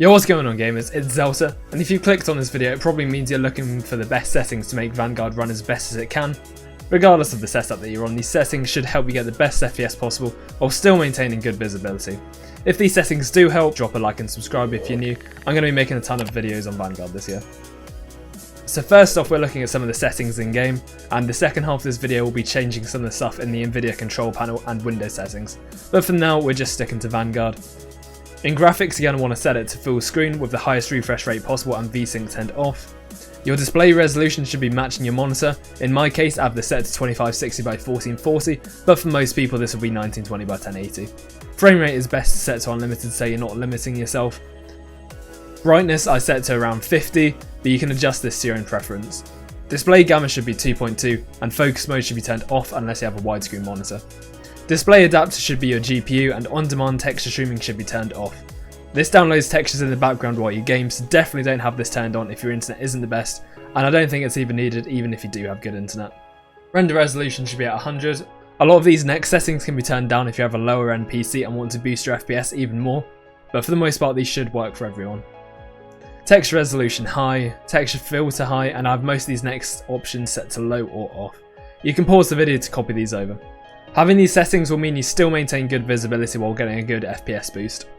Yo, what's going on gamers, it's Zelta, and if you clicked on this video it probably means you're looking for the best settings to make Vanguard run as best as it can. Regardless of the setup that you're on, these settings should help you get the best FPS possible while still maintaining good visibility. If these settings do help, drop a like and subscribe if you're new. I'm going to be making a ton of videos on Vanguard this year. So first off, we're looking at some of the settings in game, and the second half of this video will be changing some of the stuff in the Nvidia control panel and Windows settings. But for now, we're just sticking to Vanguard. In graphics, you're going to want to set it to full screen with the highest refresh rate possible and VSync turned off. Your display resolution should be matching your monitor. In my case, I have this set to 2560 by 1440, but for most people this will be 1920 by 1080. Frame rate is best set to unlimited so you're not limiting yourself. Brightness I set to around 50, but you can adjust this to your own preference. Display gamma should be 2.2, and focus mode should be turned off unless you have a widescreen monitor. Display adapter should be your GPU, and on-demand texture streaming should be turned off. This downloads textures in the background while you game, so definitely don't have this turned on if your internet isn't the best, and I don't think it's even needed even if you do have good internet. Render resolution should be at 100. A lot of these next settings can be turned down if you have a lower end PC and want to boost your FPS even more, but for the most part these should work for everyone. Texture resolution high, texture filter high, and I have most of these next options set to low or off. You can pause the video to copy these over. Having these settings will mean you still maintain good visibility while getting a good FPS boost.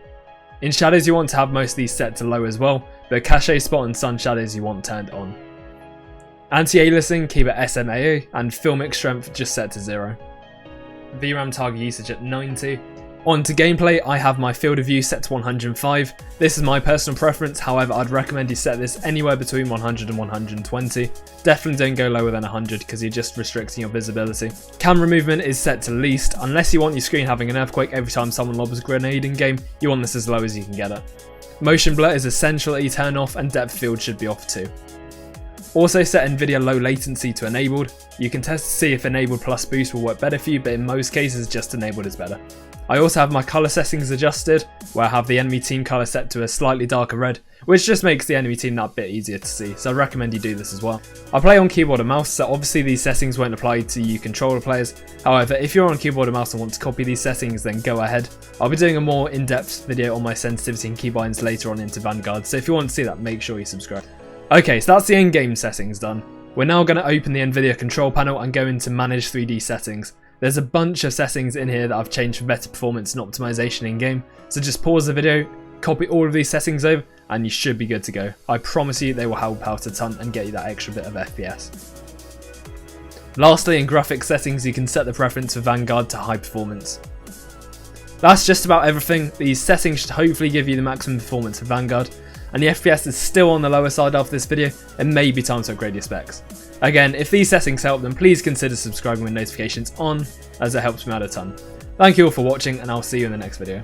In shadows you want to have most of these set to low as well, but cache spot and sun shadows you want turned on. Anti-aliasing keep at SMAO, and filmic strength just set to 0. VRAM target usage at 90. On to gameplay, I have my field of view set to 105. This is my personal preference, however I'd recommend you set this anywhere between 100 and 120. Definitely don't go lower than 100 because you're just restricting your visibility. Camera movement is set to least, unless you want your screen having an earthquake every time someone lobs a grenade in game, you want this as low as you can get it. Motion blur is essential that you turn off, and depth field should be off too. Also set Nvidia low latency to enabled. You can test to see if enabled plus boost will work better for you, but in most cases just enabled is better. I also have my colour settings adjusted, where I have the enemy team colour set to a slightly darker red, which just makes the enemy team that bit easier to see, so I recommend you do this as well. I play on keyboard and mouse, so obviously these settings won't apply to you controller players. However, if you're on keyboard and mouse and want to copy these settings, then go ahead. I'll be doing a more in-depth video on my sensitivity and keybinds later on into Vanguard, so if you want to see that, make sure you subscribe. Okay, so that's the in-game settings done. We're now going to open the Nvidia control panel and go into Manage 3D Settings. There's a bunch of settings in here that I've changed for better performance and optimization in game, so just pause the video, copy all of these settings over, and you should be good to go. I promise you they will help out a ton and get you that extra bit of FPS. Lastly, in graphics settings you can set the preference for Vanguard to high performance. That's just about everything. These settings should hopefully give you the maximum performance for Vanguard, and the FPS is still on the lower side after this video, it may be time to upgrade your specs. Again, if these settings help, then please consider subscribing with notifications on, as it helps me out a ton. Thank you all for watching, and I'll see you in the next video.